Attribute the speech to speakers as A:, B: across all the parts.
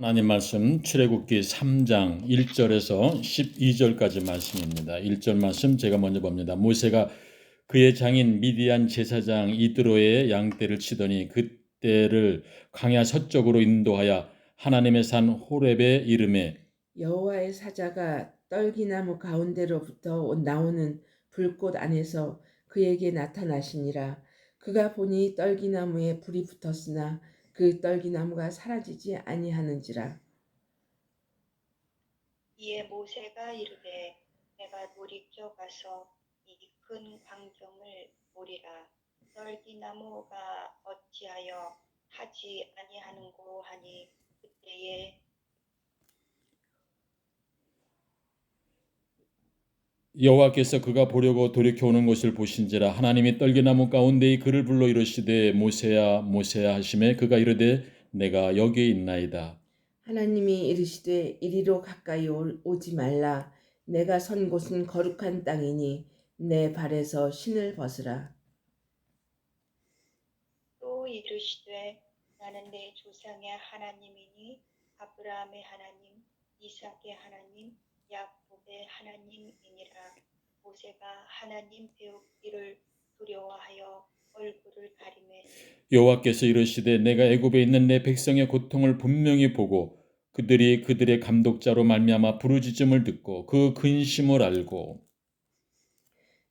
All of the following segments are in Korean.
A: 하나님 말씀 출애굽기 3장 1절에서 12절까지 말씀입니다. 1절 말씀 제가 먼저 봅니다. 모세가 그의 장인 미디안 제사장 이드로의 양떼를 치더니 그떼를 광야 서쪽으로 인도하여 하나님의 산 호렙에 이르매
B: 여호와의 사자가 떨기나무 가운데로부터 나오는 불꽃 안에서 그에게 나타나시니라. 그가 보니 떨기나무에 불이 붙었으나 그 떨기나무가 사라지지 아니하는지라.
C: 이에 모세가 이르되 내가 돌이켜 가서 이 큰 광경을 보리라. 떨기나무가 어찌하여 하지 아니하는고 하니 그때에
A: 여호와께서 그가 보려고 돌이켜 오는 것을 보신지라 하나님이 떨기나무 가운데에 그를 불러 이르시되 모세야 모세야 하시매 그가 이르되 내가 여기 있나이다.
B: 하나님이 이르시되 이리로 가까이 오지 말라. 내가 선 곳은 거룩한 땅이니 내 발에서 신을 벗으라.
C: 또 이르시되 나는 내 조상의 하나님이니 아브라함의 하나님, 이삭의 하나님, 야곱의 하나님이니라. 모세가 하나님 배우기를 두려워하여 얼굴을 가리매
A: 여호와께서 이르시되 내가 애굽에 있는 내 백성의 고통을 분명히 보고 그들이 그들의 감독자로 말미암아 부르짖음을 듣고 그 근심을 알고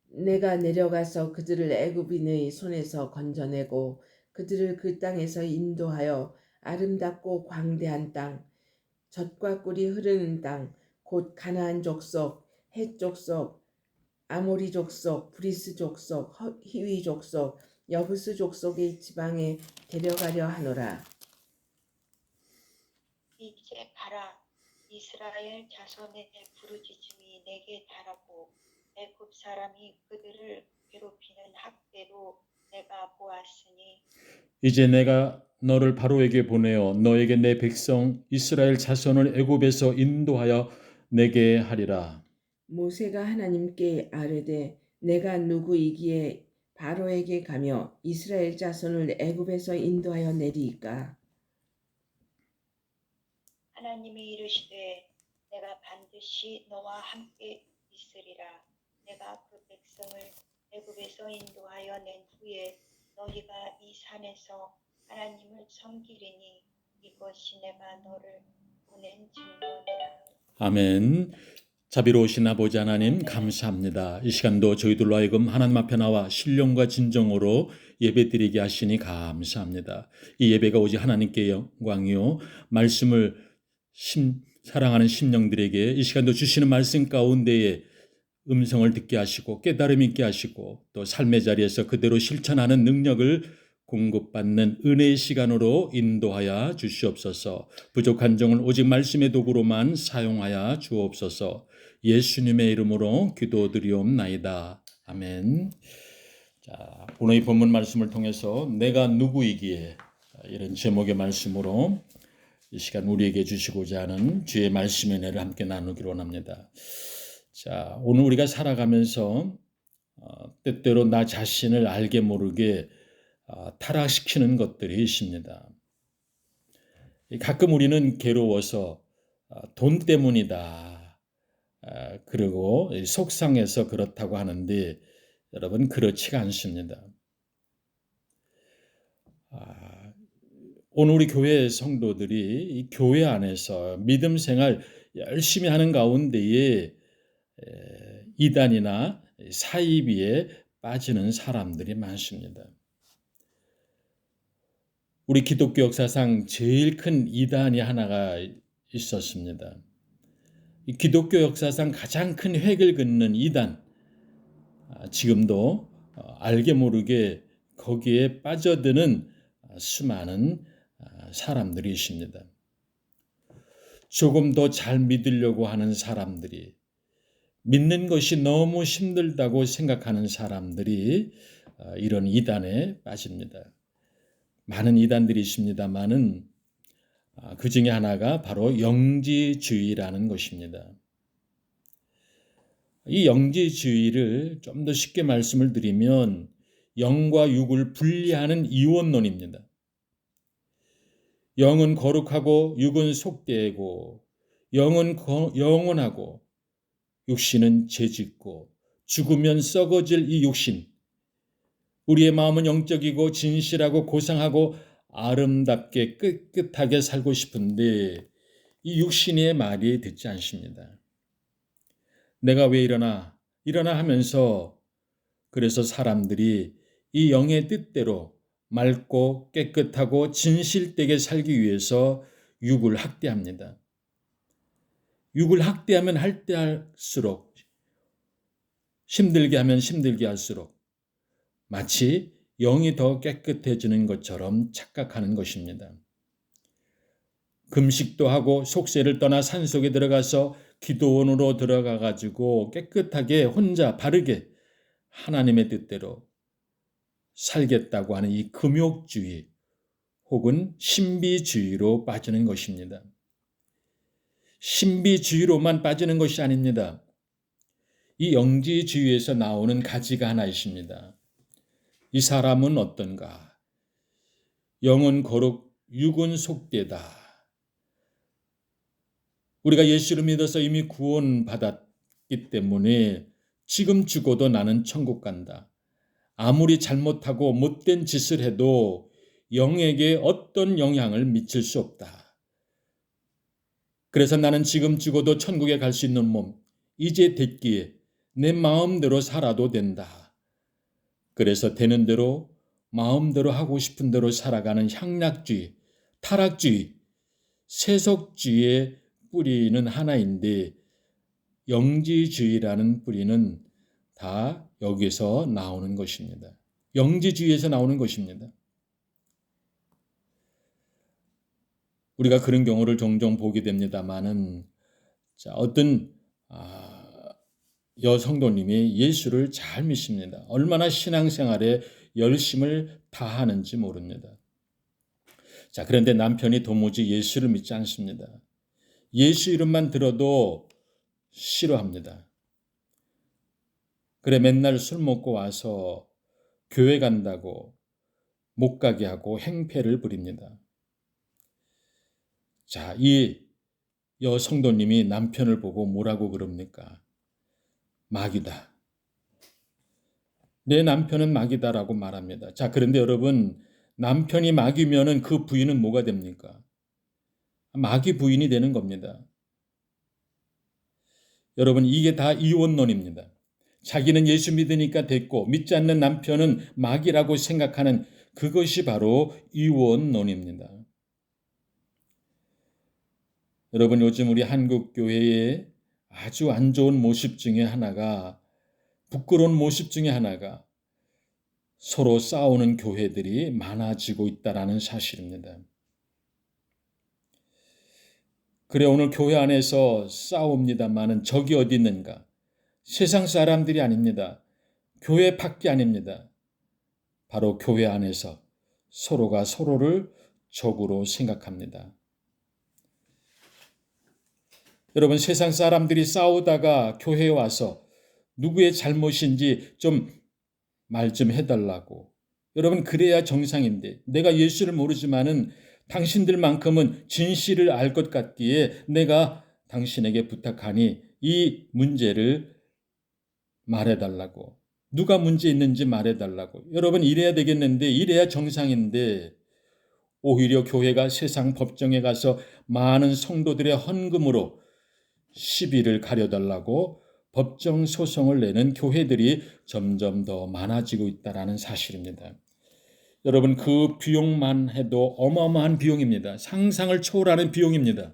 B: 내가 내려가서 그들을 애굽인의 손에서 건져내고 그들을 그 땅에서 인도하여 아름답고 광대한 땅, 젖과 꿀이 흐르는 땅, 곧 가나안 족속, 헷 족속, 아모리 족속, 브리스 족속, 히위 족속, 여부스 족속의 지방에 데려가려 하노라.
C: 이제 가라. 이스라엘 자손의 부르짖음이 내게 달하고 애굽 사람이 그들을 괴롭히는 학대로 내가 보았으니
A: 이제 내가 너를 바로에게 보내어 너에게 내 백성 이스라엘 자손을 애굽에서 인도하여 내게 하리라.
B: 모세가 하나님께 아뢰되 내가 누구이기에 바로에게 가며 이스라엘 자손을 애굽에서 인도하여 내리이까.
C: 하나님이 이르시되 내가 반드시 너와 함께 있으리라. 내가 그 백성을 애굽에서 인도하여 낸 후에 너희가 이 산에서 하나님을 섬기리니 이것이 내가 너를 보낸 증거니라.
A: 아멘. 자비로우신 아버지 하나님 감사합니다. 이 시간도 저희들로 하여금 하나님 앞에 나와 신령과 진정으로 예배드리게 하시니 감사합니다. 이 예배가 오직 하나님께 영광이요 말씀을 사랑하는 심령들에게 이 시간도 주시는 말씀 가운데에 음성을 듣게 하시고 깨달음 있게 하시고 또 삶의 자리에서 그대로 실천하는 능력을 공급받는 은혜의 시간으로 인도하여 주시옵소서. 부족한 종을 오직 말씀의 도구로만 사용하여 주옵소서. 예수님의 이름으로 기도드리옵나이다. 아멘. 자, 오늘 이 본문 말씀을 통해서 내가 누구이기에 이런 제목의 말씀으로 이 시간 우리에게 주시고자 하는 주의 말씀의 은혜를 함께 나누기로 원합니다. 자, 오늘 우리가 살아가면서 때때로 나 자신을 알게 모르게 타락시키는 것들이 있습니다. 가끔 우리는 괴로워서 돈 때문이다. 그리고 속상해서 그렇다고 하는데 여러분 그렇지가 않습니다. 오늘 우리 교회 성도들이 이 교회 안에서 믿음 생활 열심히 하는 가운데에 이단이나 사이비에 빠지는 사람들이 많습니다. 우리 기독교 역사상 제일 큰 이단이 하나가 있었습니다. 이 기독교 역사상 가장 큰 획을 긋는 이단, 지금도 알게 모르게 거기에 빠져드는 수많은 사람들이 있습니다. 조금 더 잘 믿으려고 하는 사람들이, 믿는 것이 너무 힘들다고 생각하는 사람들이 이런 이단에 빠집니다. 많은 이단들이 있습니다만은 그 중에 하나가 바로 영지주의라는 것입니다. 이 영지주의를 좀 더 쉽게 말씀을 드리면 영과 육을 분리하는 이원론입니다. 영은 거룩하고 육은 속되고 영은 영원하고 육신은 죄짓고 죽으면 썩어질 이 육신. 우리의 마음은 영적이고 진실하고 고상하고 아름답게 깨끗하게 살고 싶은데 이 육신의 말이 듣지 않습니다. 내가 왜 일어나 하면서 그래서 사람들이 이 영의 뜻대로 맑고 깨끗하고 진실되게 살기 위해서 육을 학대합니다. 육을 학대하면 할수록 힘들게 하면 힘들게 할수록 마치 영이 더 깨끗해지는 것처럼 착각하는 것입니다. 금식도 하고 속세를 떠나 산속에 들어가서 기도원으로 들어가 가지고 깨끗하게 혼자 바르게 하나님의 뜻대로 살겠다고 하는 이 금욕주의 혹은 신비주의로 빠지는 것입니다. 신비주의로만 빠지는 것이 아닙니다. 이 영지주의에서 나오는 가지가 하나 있습니다. 이 사람은 어떤가? 영은 거룩, 육은 속되다. 우리가 예수를 믿어서 이미 구원받았기 때문에 지금 죽어도 나는 천국 간다. 아무리 잘못하고 못된 짓을 해도 영에게 어떤 영향을 미칠 수 없다. 그래서 나는 지금 죽어도 천국에 갈 수 있는 몸, 이제 됐기에 내 마음대로 살아도 된다. 그래서 되는 대로 마음대로 하고 싶은 대로 살아가는 향락주의, 타락주의, 세속주의의 뿌리는 하나인데 영지주의라는 뿌리는 다 여기서 나오는 것입니다. 영지주의에서 나오는 것입니다. 우리가 그런 경우를 종종 보게 됩니다마는 어떤 여성도님이 예수를 잘 믿습니다. 얼마나 신앙생활에 열심을 다하는지 모릅니다. 그런데 남편이 도무지 예수를 믿지 않습니다. 예수 이름만 들어도 싫어합니다. 그래 맨날 술 먹고 와서 교회 간다고 못 가게 하고 행패를 부립니다. 이 여성도님이 남편을 보고 뭐라고 그럽니까? 마귀다. 내 남편은 마귀다라고 말합니다. 그런데 여러분, 남편이 마귀면은 그 부인은 뭐가 됩니까? 마귀 부인이 되는 겁니다. 여러분, 이게 다 이원론입니다. 자기는 예수 믿으니까 됐고 믿지 않는 남편은 마귀라고 생각하는 그것이 바로 이원론입니다. 여러분, 요즘 우리 한국 교회의 아주 안 좋은 모습 중에 하나가, 부끄러운 모습 중에 하나가 서로 싸우는 교회들이 많아지고 있다는 사실입니다. 그래 오늘 교회 안에서 싸웁니다마는 적이 어디 있는가? 세상 사람들이 아닙니다. 교회 밖이 아닙니다. 바로 교회 안에서 서로가 서로를 적으로 생각합니다. 여러분, 세상 사람들이 싸우다가 교회에 와서 누구의 잘못인지 좀 말 좀 해달라고. 여러분, 그래야 정상인데 내가 예수를 모르지만은 당신들만큼은 진실을 알 것 같기에 내가 당신에게 부탁하니 이 문제를 말해달라고. 누가 문제 있는지 말해달라고. 여러분, 이래야 되겠는데, 이래야 정상인데 오히려 교회가 세상 법정에 가서 많은 성도들의 헌금으로 시비를 가려달라고 법정 소송을 내는 교회들이 점점 더 많아지고 있다는 사실입니다. 여러분, 그 비용만 해도 어마어마한 비용입니다. 상상을 초월하는 비용입니다.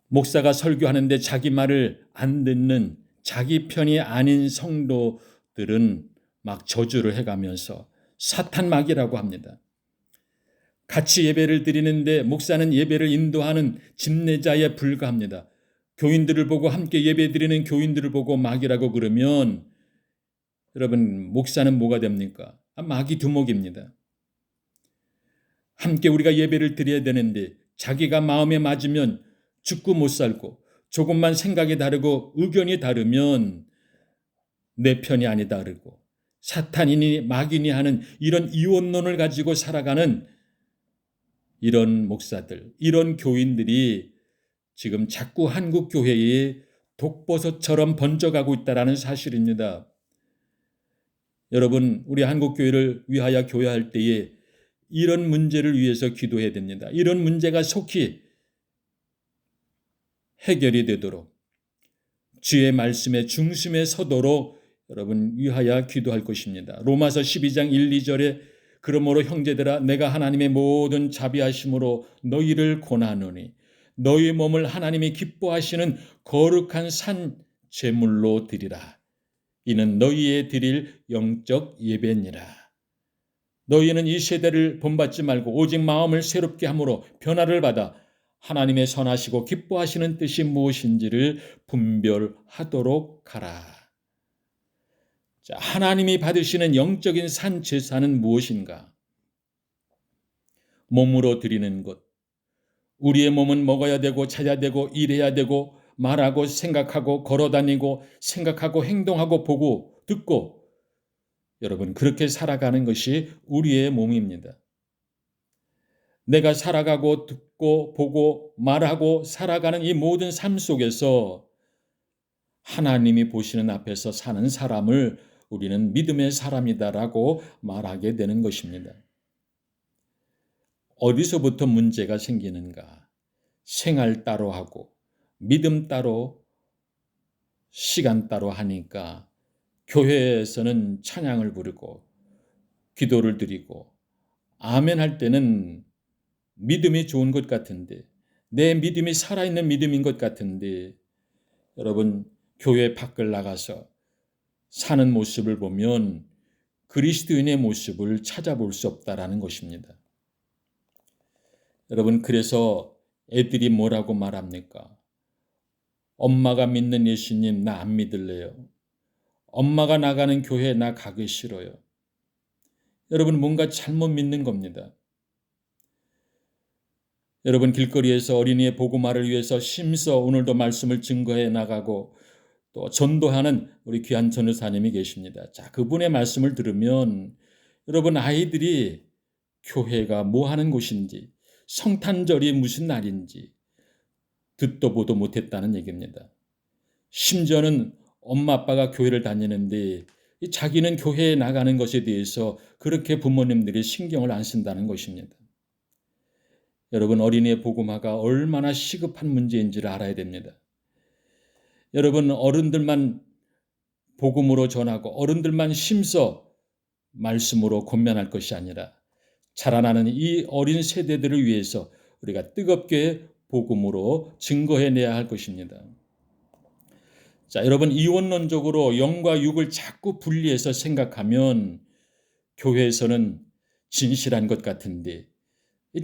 A: 목사가 설교하는데 자기 말을 안 듣는 자기 편이 아닌 성도들은 막 저주를 해가면서 사탄막이라고 합니다. 같이 예배를 드리는데 목사는 예배를 인도하는 집례자에 불과합니다. 교인들을 보고 함께 예배 드리는 교인들을 보고 막이라고 그러면 여러분, 목사는 뭐가 됩니까? 마귀 두목입니다. 함께 우리가 예배를 드려야 되는데 자기가 마음에 맞으면 죽고 못 살고 조금만 생각이 다르고 의견이 다르면 내 편이 아니다 그러고 사탄이니 마귀니 하는 이런 이원론을 가지고 살아가는 이런 목사들, 이런 교인들이 지금 자꾸 한국 교회에 독버섯처럼 번져가고 있다는 사실입니다. 여러분, 우리 한국 교회를 위하여 교회할 때에 이런 문제를 위해서 기도해야 됩니다. 이런 문제가 속히 해결이 되도록, 주의 말씀의 중심에 서도록 여러분 위하여 기도할 것입니다. 로마서 12장 1, 2절에 그러므로 형제들아 내가 하나님의 모든 자비하심으로 너희를 권하노니 너희 몸을 하나님이 기뻐하시는 거룩한 산 제물로 드리라. 이는 너희의 드릴 영적 예배니라. 너희는 이 세대를 본받지 말고 오직 마음을 새롭게 함으로 변화를 받아 하나님의 선하시고 기뻐하시는 뜻이 무엇인지를 분별하도록 하라. 자, 하나님이 받으시는 영적인 산 제사는 무엇인가? 몸으로 드리는 것. 우리의 몸은 먹어야 되고 자야 되고 일해야 되고 말하고 생각하고 걸어다니고 생각하고 행동하고 보고 듣고 여러분 그렇게 살아가는 것이 우리의 몸입니다. 내가 살아가고 듣고 보고 말하고 살아가는 이 모든 삶 속에서 하나님이 보시는 앞에서 사는 사람을 우리는 믿음의 사람이다라고 말하게 되는 것입니다. 어디서부터 문제가 생기는가? 생활 따로 하고 믿음 따로 시간 따로 하니까 교회에서는 찬양을 부르고 기도를 드리고 아멘 할 때는 믿음이 좋은 것 같은데 내 믿음이 살아있는 믿음인 것 같은데 여러분 교회 밖을 나가서 사는 모습을 보면 그리스도인의 모습을 찾아볼 수 없다라는 것입니다. 여러분 그래서 애들이 뭐라고 말합니까? 엄마가 믿는 예수님 나 안 믿을래요. 엄마가 나가는 교회 나 가기 싫어요. 여러분 뭔가 잘못 믿는 겁니다. 여러분 길거리에서 어린이의 복음화를 위해서 심서 오늘도 말씀을 증거해 나가고 또 전도하는 우리 귀한 전도사님이 계십니다. 자, 그분의 말씀을 들으면 여러분 아이들이 교회가 뭐 하는 곳인지 성탄절이 무슨 날인지 듣도 보도 못했다는 얘기입니다. 심지어는 엄마 아빠가 교회를 다니는데 자기는 교회에 나가는 것에 대해서 그렇게 부모님들이 신경을 안 쓴다는 것입니다. 여러분 어린이의 복음화가 얼마나 시급한 문제인지를 알아야 됩니다. 여러분 어른들만 복음으로 전하고 어른들만 심서 말씀으로 권면할 것이 아니라 자라나는 이 어린 세대들을 위해서 우리가 뜨겁게 복음으로 증거해내야 할 것입니다. 자, 여러분 이원론적으로 영과 육을 자꾸 분리해서 생각하면 교회에서는 진실한 것 같은데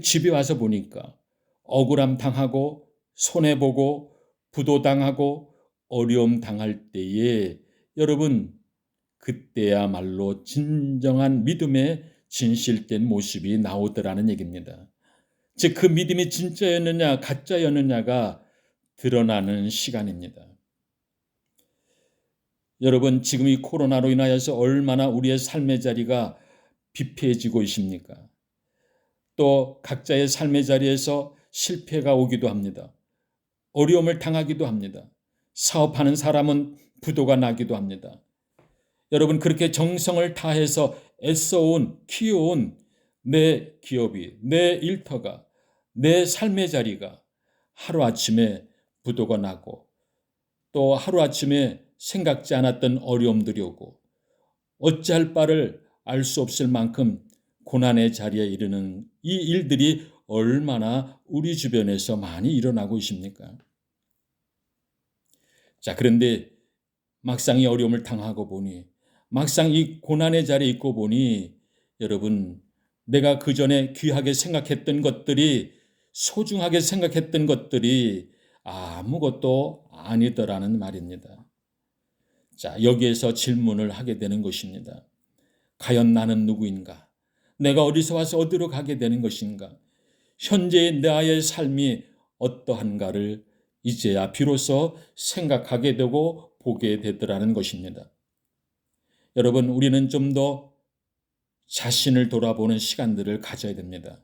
A: 집에 와서 보니까 억울함 당하고 손해보고 부도당하고 어려움 당할 때에 여러분 그때야말로 진정한 믿음의 진실된 모습이 나오더라는 얘기입니다. 즉 그 믿음이 진짜였느냐 가짜였느냐가 드러나는 시간입니다. 여러분 지금 이 코로나로 인하여서 얼마나 우리의 삶의 자리가 비폐해지고 있습니까? 또 각자의 삶의 자리에서 실패가 오기도 합니다. 어려움을 당하기도 합니다. 사업하는 사람은 부도가 나기도 합니다. 여러분 그렇게 정성을 다해서 애써온 키워온 내 기업이 내 일터가 내 삶의 자리가 하루아침에 부도가 나고 또 하루아침에 생각지 않았던 어려움들이 오고 어찌할 바를 알 수 없을 만큼 고난의 자리에 이르는 이 일들이 얼마나 우리 주변에서 많이 일어나고 있습니까? 자, 그런데 막상 이 어려움을 당하고 보니 막상 이 고난의 자리에 있고 보니 여러분 내가 그전에 귀하게 생각했던 것들이 소중하게 생각했던 것들이 아무것도 아니더라는 말입니다. 자, 여기에서 질문을 하게 되는 것입니다. 과연 나는 누구인가? 내가 어디서 와서 어디로 가게 되는 것인가? 현재의 나의 삶이 어떠한가를 이제야 비로소 생각하게 되고 보게 되더라는 것입니다. 여러분, 우리는 좀 더 자신을 돌아보는 시간들을 가져야 됩니다.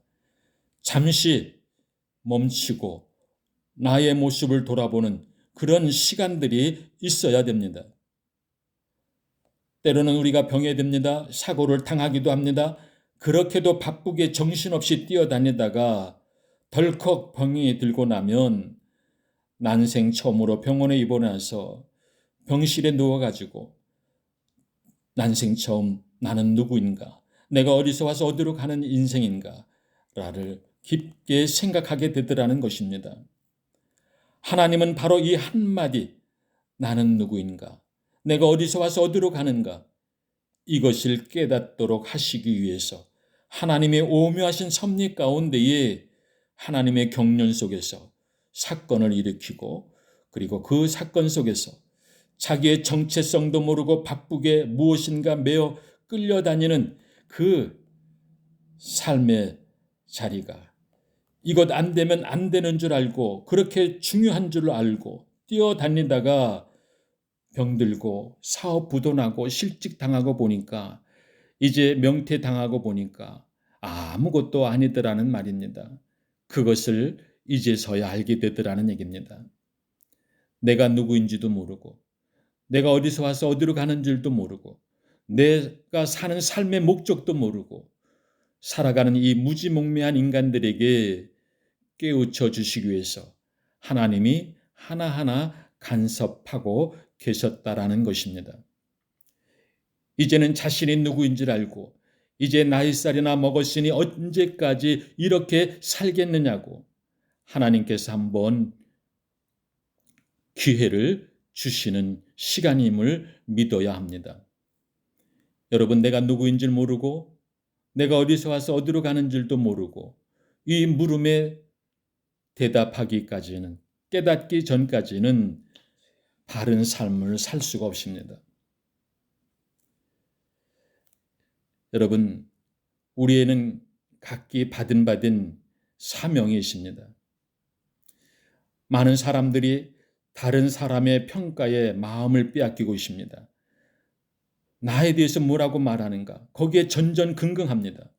A: 잠시 멈추고 나의 모습을 돌아보는 그런 시간들이 있어야 됩니다. 때로는 우리가 병에 듭니다. 사고를 당하기도 합니다. 그렇게도 바쁘게 정신없이 뛰어다니다가 덜컥 병이 들고 나면 난생 처음으로 병원에 입원해서 병실에 누워가지고 난생 처음 나는 누구인가? 내가 어디서 와서 어디로 가는 인생인가? 라를 깊게 생각하게 되더라는 것입니다. 하나님은 바로 이 한마디, 나는 누구인가? 내가 어디서 와서 어디로 가는가? 이것을 깨닫도록 하시기 위해서 하나님의 오묘하신 섭리 가운데에 하나님의 경륜 속에서 사건을 일으키고 그리고 그 사건 속에서 자기의 정체성도 모르고 바쁘게 무엇인가 매어 끌려다니는 그 삶의 자리가 이것 안 되면 안 되는 줄 알고 그렇게 중요한 줄 알고 뛰어다니다가 병들고 사업 부도나고 실직 당하고 보니까 이제 명퇴 당하고 보니까 아무것도 아니더라는 말입니다. 그것을 이제서야 알게 되더라는 얘기입니다. 내가 누구인지도 모르고 내가 어디서 와서 어디로 가는 줄도 모르고 내가 사는 삶의 목적도 모르고 살아가는 이 무지몽매한 인간들에게 깨우쳐 주시기 위해서 하나님이 하나하나 간섭하고 계셨다라는 것입니다. 이제는 자신이 누구인지를 알고 이제 나이살이나 먹었으니 언제까지 이렇게 살겠느냐고 하나님께서 한번 기회를 주시는 시간임을 믿어야 합니다. 여러분, 내가 누구인 줄 모르고 내가 어디서 와서 어디로 가는 줄도 모르고 이 물음에 대답하기까지는 깨닫기 전까지는 바른 삶을 살 수가 없습니다. 여러분, 우리에는 각기 받은 사명이 있습니다. 많은 사람들이 다른 사람의 평가에 마음을 빼앗기고 있습니다. 나에 대해서 뭐라고 말하는가? 거기에 전전긍긍합니다.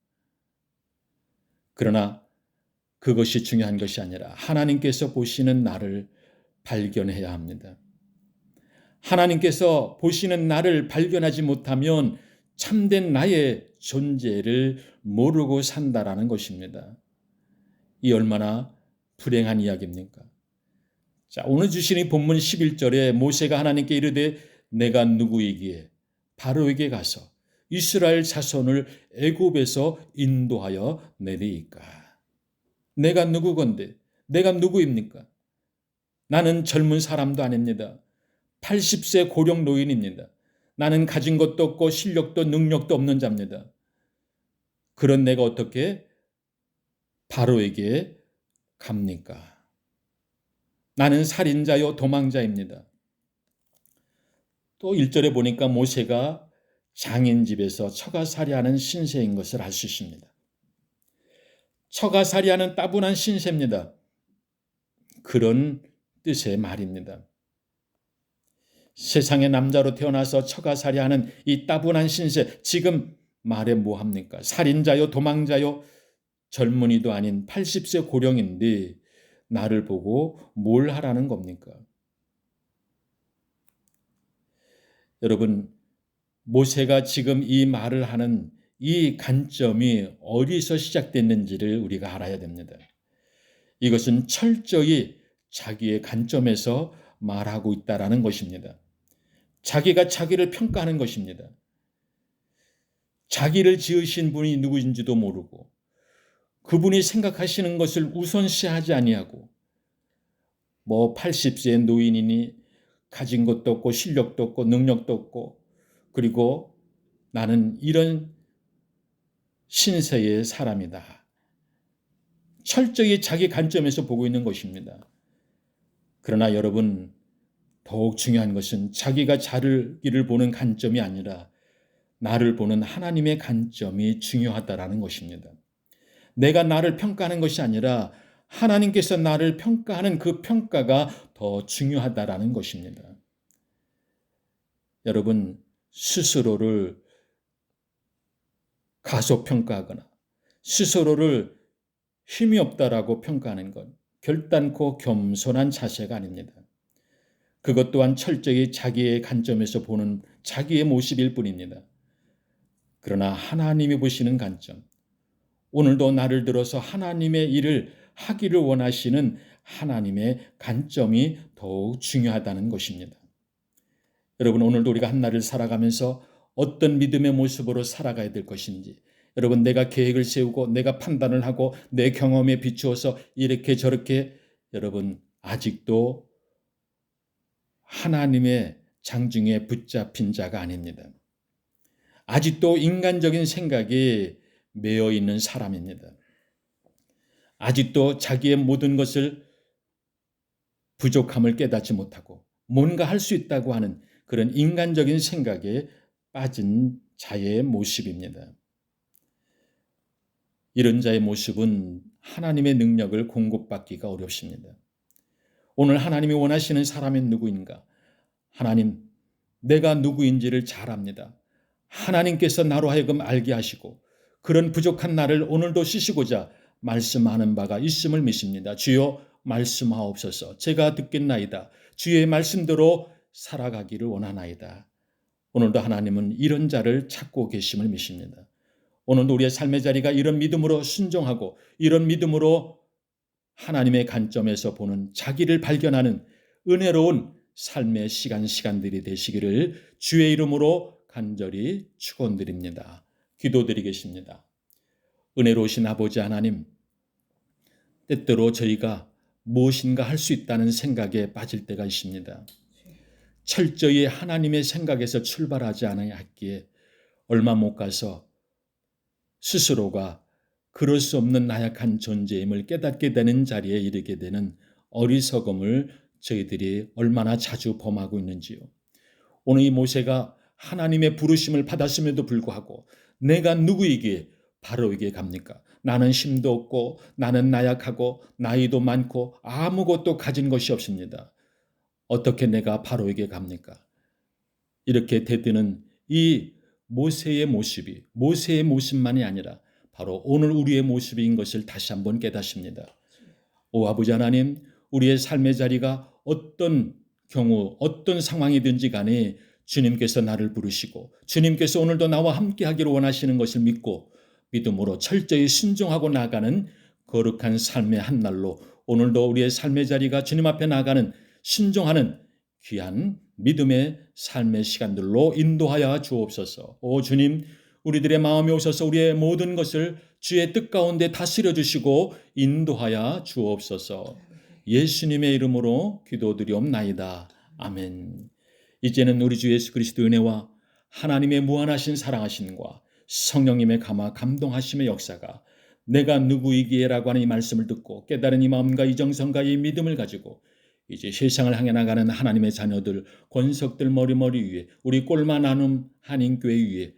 A: 그러나 그것이 중요한 것이 아니라 하나님께서 보시는 나를 발견해야 합니다. 하나님께서 보시는 나를 발견하지 못하면 참된 나의 존재를 모르고 산다라는 것입니다. 이 얼마나 불행한 이야기입니까? 자, 오늘 주신 이 본문 11절에 모세가 하나님께 이르되 내가 누구이기에 바로에게 가서 이스라엘 자손을 애굽에서 인도하여 내리이까. 내가 누구건데 내가 누구입니까? 나는 젊은 사람도 아닙니다. 80세 고령 노인입니다. 나는 가진 것도 없고 실력도 능력도 없는 자입니다. 그런 내가 어떻게 바로에게 갑니까? 나는 살인자요 도망자입니다. 또 1절에 보니까 모세가 장인 집에서 처가살이하는 신세인 것을 알 수 있습니다. 처가살이하는 따분한 신세입니다. 그런 뜻의 말입니다. 세상의 남자로 태어나서 처가살이하는 이 따분한 신세, 지금 말해 뭐합니까? 살인자요 도망자요 젊은이도 아닌 80세 고령인데 나를 보고 뭘 하라는 겁니까? 여러분, 모세가 지금 이 말을 하는 이 관점이 어디서 시작됐는지를 우리가 알아야 됩니다. 이것은 철저히 자기의 관점에서 말하고 있다라는 것입니다. 자기가 자기를 평가하는 것입니다. 자기를 지으신 분이 누구인지도 모르고 그분이 생각하시는 것을 우선시하지 아니하고 80세의 노인이니 가진 것도 없고 실력도 없고 능력도 없고 그리고 나는 이런 신세의 사람이다. 철저히 자기 관점에서 보고 있는 것입니다. 그러나 여러분, 더욱 중요한 것은 자기가 자기를 보는 관점이 아니라 나를 보는 하나님의 관점이 중요하다라는 것입니다. 내가 나를 평가하는 것이 아니라 하나님께서 나를 평가하는 그 평가가 더 중요하다라는 것입니다. 여러분, 스스로를 가소평가하거나 스스로를 힘이 없다라고 평가하는 것, 결단코 겸손한 자세가 아닙니다. 그것 또한 철저히 자기의 관점에서 보는 자기의 모습일 뿐입니다. 그러나 하나님이 보시는 관점, 오늘도 나를 들어서 하나님의 일을 하기를 원하시는 하나님의 관점이 더욱 중요하다는 것입니다. 여러분, 오늘도 우리가 한 날을 살아가면서 어떤 믿음의 모습으로 살아가야 될 것인지, 여러분, 내가 계획을 세우고 내가 판단을 하고 내 경험에 비추어서 이렇게 저렇게, 여러분, 아직도 하나님의 장중에 붙잡힌 자가 아닙니다. 아직도 인간적인 생각에 매여 있는 사람입니다. 아직도 자기의 모든 것을 부족함을 깨닫지 못하고 뭔가 할 수 있다고 하는 그런 인간적인 생각에 빠진 자의 모습입니다. 이런 자의 모습은 하나님의 능력을 공급받기가 어렵습니다. 오늘 하나님이 원하시는 사람은 누구인가? 하나님, 내가 누구인지를 잘 압니다. 하나님께서 나로 하여금 알게 하시고 그런 부족한 나를 오늘도 쓰시고자 말씀하는 바가 있음을 믿습니다. 주여 말씀하옵소서. 제가 듣겠나이다. 주의 말씀대로 살아가기를 원하나이다. 오늘도 하나님은 이런 자를 찾고 계심을 믿습니다. 오늘도 우리의 삶의 자리가 이런 믿음으로 순종하고 이런 믿음으로 하나님의 관점에서 보는 자기를 발견하는 은혜로운 삶의 시간들이 되시기를 주의 이름으로 간절히 축원드립니다. 기도드리겠습니다. 은혜로우신 아버지 하나님, 때때로 저희가 무엇인가 할 수 있다는 생각에 빠질 때가 있습니다. 철저히 하나님의 생각에서 출발하지 않아야 했기에 얼마 못 가서 스스로가 그럴 수 없는 나약한 존재임을 깨닫게 되는 자리에 이르게 되는 어리석음을 저희들이 얼마나 자주 범하고 있는지요. 오늘 이 모세가 하나님의 부르심을 받았음에도 불구하고 내가 누구이기에 바로에게 갑니까? 나는 힘도 없고 나는 나약하고 나이도 많고 아무것도 가진 것이 없습니다. 어떻게 내가 바로에게 갑니까? 이렇게 대드는 이 모세의 모습만이 아니라 바로 오늘 우리의 모습인 것을 다시 한번 깨닫습니다. 오 아버지 하나님, 우리의 삶의 자리가 어떤 경우 어떤 상황이든지 간에 주님께서 나를 부르시고 주님께서 오늘도 나와 함께 하기를 원하시는 것을 믿고 믿음으로 철저히 순종하고 나아가는 거룩한 삶의 한 날로 오늘도 우리의 삶의 자리가 주님 앞에 나아가는 순종하는 귀한 믿음의 삶의 시간들로 인도하여 주옵소서. 오 주님, 우리들의 마음에 오셔서 우리의 모든 것을 주의 뜻 가운데 다스려 주시고 인도하여 주옵소서. 예수님의 이름으로 기도드리옵나이다. 아멘. 이제는 우리 주 예수 그리스도의 은혜와 하나님의 무한하신 사랑하심과 성령님의 감동하심의 역사가 내가 누구이기에라고 하는 이 말씀을 듣고 깨달은 이 마음과 이 정성과 이 믿음을 가지고 이제 세상을 향해 나가는 하나님의 자녀들, 권석들 머리 위에, 우리 꼴만 나눔 한인교회 위에,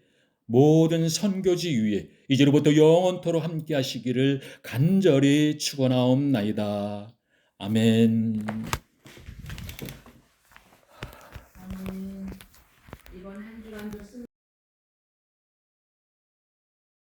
A: 모든 선교지 위에 이제로부터 영원토록 함께 하시기를 간절히 축원하옵나이다. 아멘.